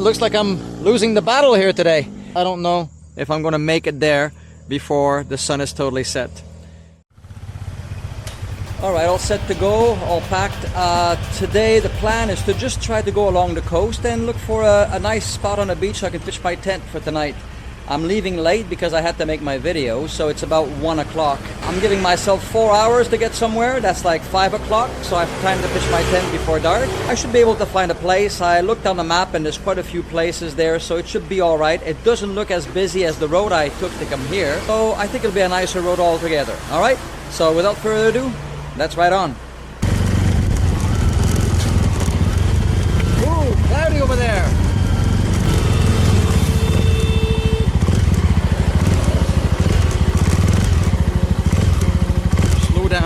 Looks like I'm losing the battle here today. I don't know if I'm gonna make it there before the sun is totally set. All right, all set to go, all packed. Today the plan is to just try to go along the coast and look for a nice spot on the beach so I can pitch my tent for tonight. I'm leaving late because I had to make my video, so it's about 1 o'clock. I'm giving myself 4 hours to get somewhere. That's like 5 o'clock, so I have time to pitch my tent before dark. I should be able to find a place. I looked on the map and there's quite a few places there, so it should be all right. It doesn't look as busy as the road I took to come here, so I think it'll be a nicer road altogether. All right, so without further ado, let's ride on. Ooh, cloudy over there. Down.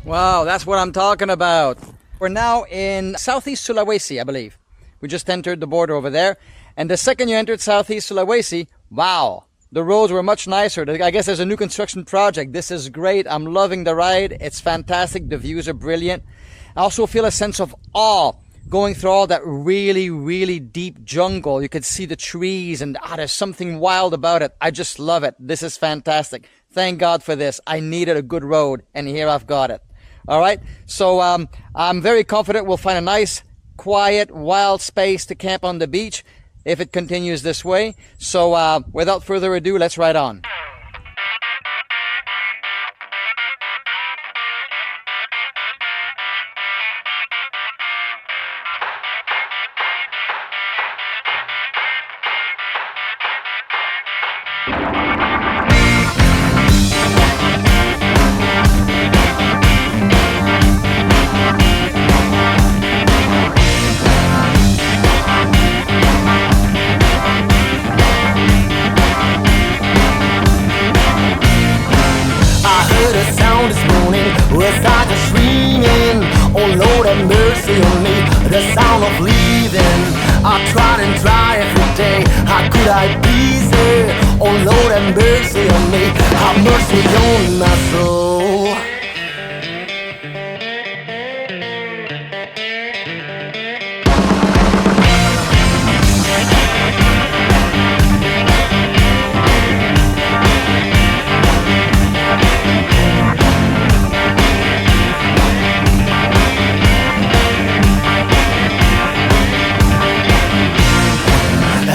Wow, that's what I'm talking about. We're now in Southeast Sulawesi, I believe. We just entered the border over there. And the second you entered Southeast Sulawesi, wow, the roads were much nicer. I guess there's a new construction project. This is great. I'm loving the ride. It's fantastic. The views are brilliant. I also feel a sense of awe going through all that really, really deep jungle. You could see the trees and there's something wild about it. I just love it. This is fantastic. Thank God for this. I needed a good road and here I've got it. All right. So I'm very confident we'll find a nice, quiet, wild space to camp on the beach if it continues this way. So without further ado, let's ride on. The sound of leaving, I try and try every day. How could I please it? Oh Lord, have mercy on me. Have mercy on my soul.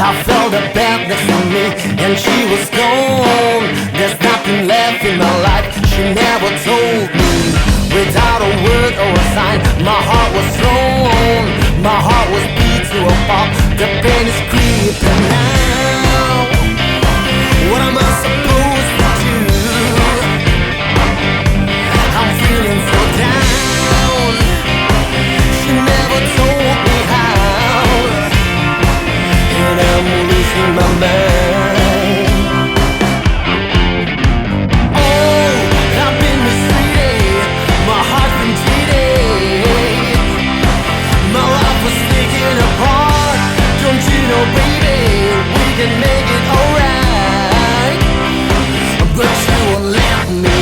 I felt the badness on me, and she was gone. There's nothing left in my life she never told me. Without a word or a sign, my heart was thrown. My heart was beat to a pulp. The pain is creeping now. What am I supposed to do? I'm feeling so down. She never told me how, and I'm losing my mind. Oh, I've been mistreated. My heart's been cheated. My life was taken apart. Don't you know, baby, we can make it alright. But you won't let me.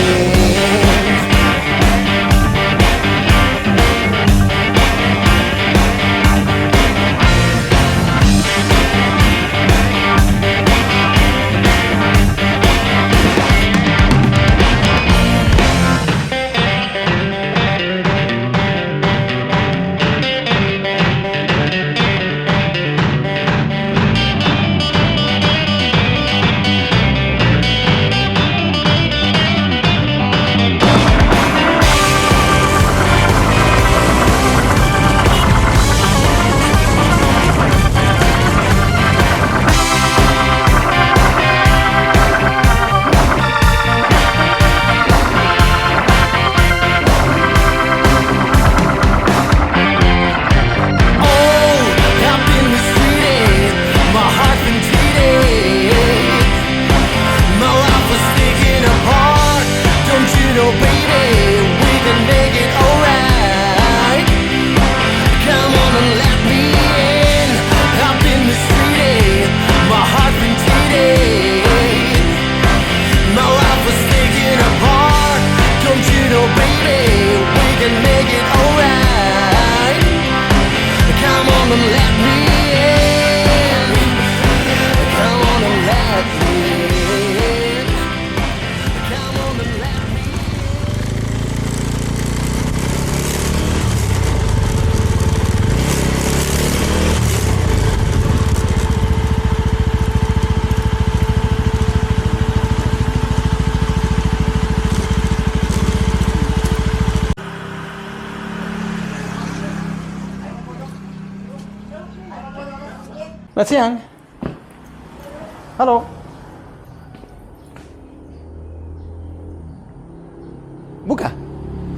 Selamat siang. Halo. Buka.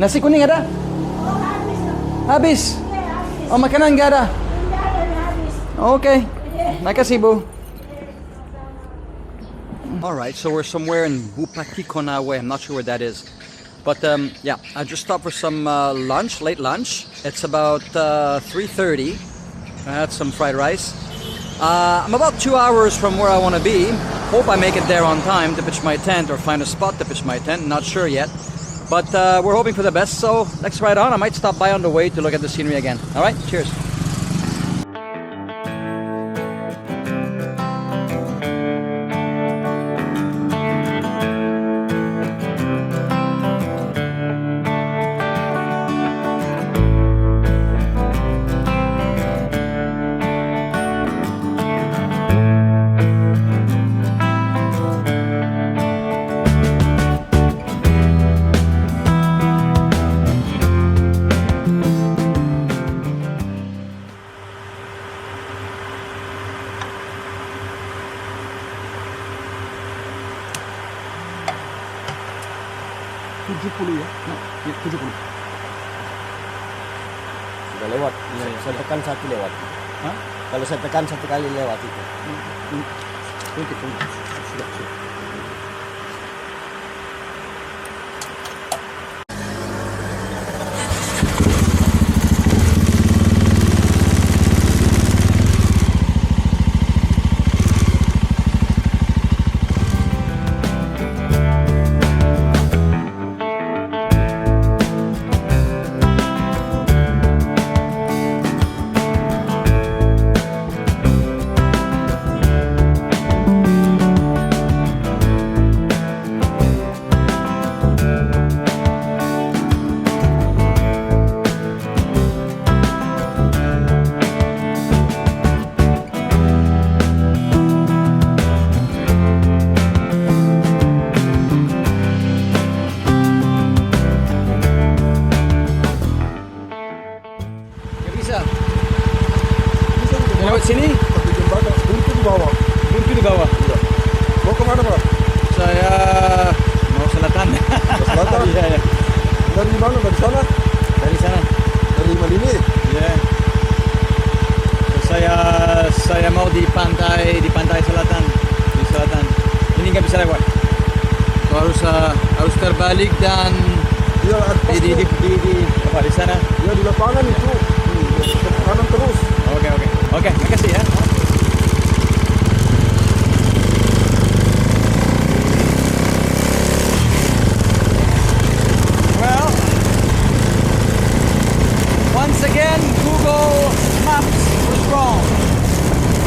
Nasi kuning ada? Oh, habis. Habis. Ya, habis. Oh, makanan nggak ada? Enggak ada, habis. Okay. Makasih, Bu. All right, so we're somewhere in Bupati Konawe. I'm not sure where that is. But yeah, I just stopped for some lunch, late lunch. It's about 3:30. I had some fried rice. I'm about 2 hours from where I want to be. Hope I make it there on time to pitch my tent or find a spot to pitch my tent. Not sure yet. But we're hoping for the best, so let's ride on. I might stop by on the way to look at the scenery again. All right, cheers. Ya, 70. Sudah lewat. Saya tekan satu lewat. Hah? Kalau saya tekan satu kali lewat itu. Sudah. Lewat sini? Tapi jembatan buntu di bawah. Buntu di bawah. Iya. Mau kemana Pak? Saya mau selatan. Ke selatan? Iya, iya. Dari mana? Dari sana? Dari sana. Dari Malini? Iya. Saya mau di pantai selatan. Di selatan. Ini nggak bisa lewat. Harus terbalik dan Iya, pas di apa di sana. Ya di lapangan itu. Ke kanan terus. Oke, makasih ya. Well, once again, Google Maps was wrong.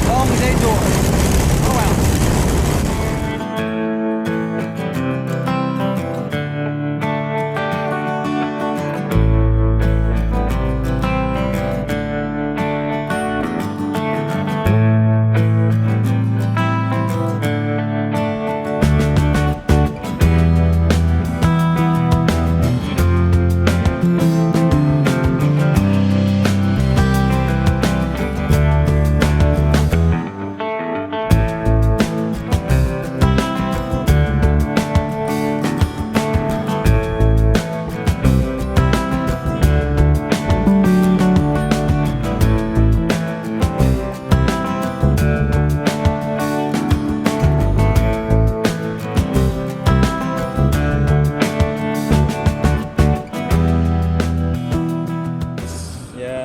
Long detour. Oh well.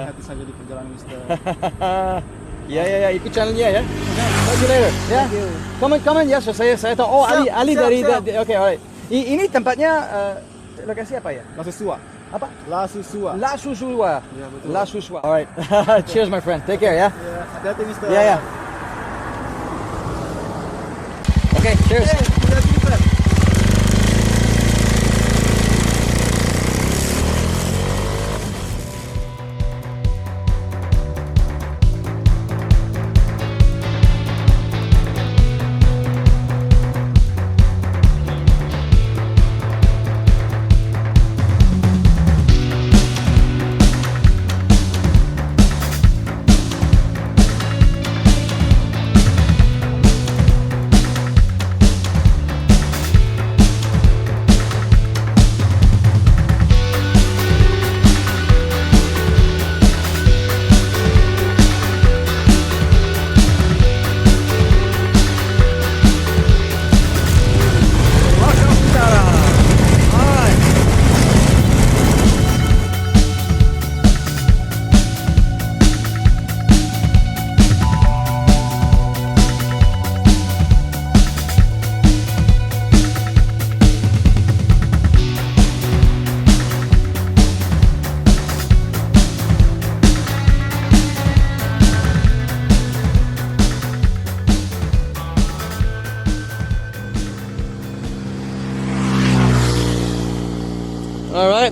Hati saja di perjalanan Mister. Ya, ikut channelnya ya. See you later. Ya. Comment ya. So saya tahu. Oh, Siap, Ali siap, dari siap. Oke, alright. Ini tempatnya lokasi apa ya? La Susua. Apa? La Susua. La Susua. Ya, betul. La Susua. Alright. Cheers my friend. Take care ya. Ya, hati-hati Mister. Ya. Oke, cheers. Hati-hati Mister.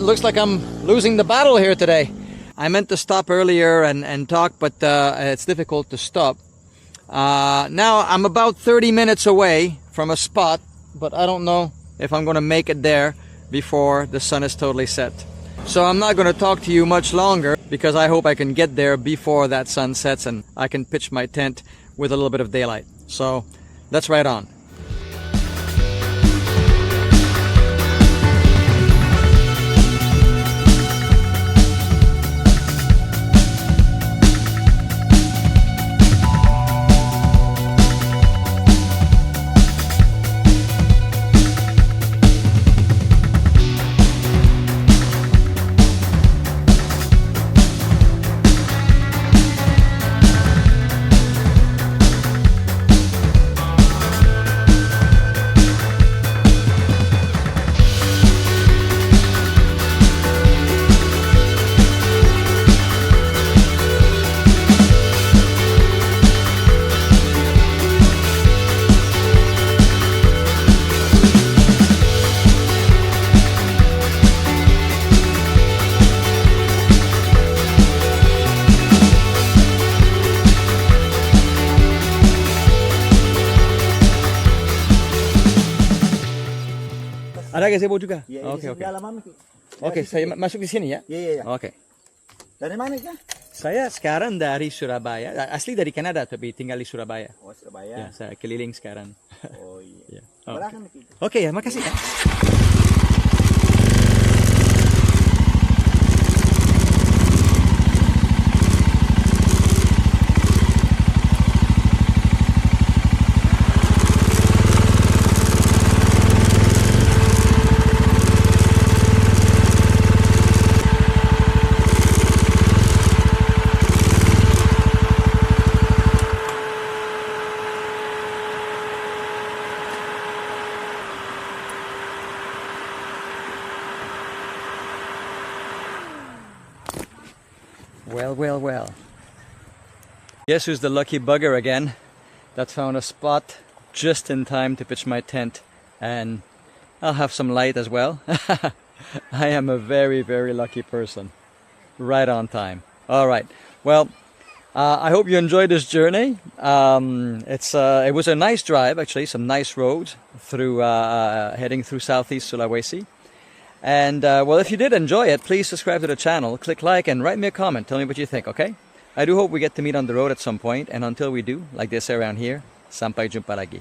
looks like I'm losing the battle here today. I meant to stop earlier and talk, but it's difficult to stop. Now I'm about 30 minutes away from a spot, but I don't know if I'm going to make it there before the sun is totally set. So I'm not going to talk to you much longer because I hope I can get there before that sun sets and I can pitch my tent with a little bit of daylight. So let's ride on. Ada gazebo juga? Iya, Oke, oke. dalam Mami. Oke, saya masuk di sini ya? Iya. Oke. Dari mana kah? Saya sekarang dari Surabaya, asli dari Kanada tapi tinggal di Surabaya. Oh, Surabaya. Ya, saya keliling sekarang. Oh iya. Ya. Oh. Belakang nih. Oke ya, makasih ya. Well. Guess who's the lucky bugger again that found a spot just in time to pitch my tent, and I'll have some light as well. I am a very, very lucky person. Right on time. All right. Well, I hope you enjoyed this journey. It was a nice drive, actually, some nice roads through heading through Southeast Sulawesi. And well, if you did enjoy it, please subscribe to the channel, click like, and write me a comment. Tell me what you think, okay? I do hope we get to meet on the road at some point, and until we do, like they say around here, sampai jumpa lagi.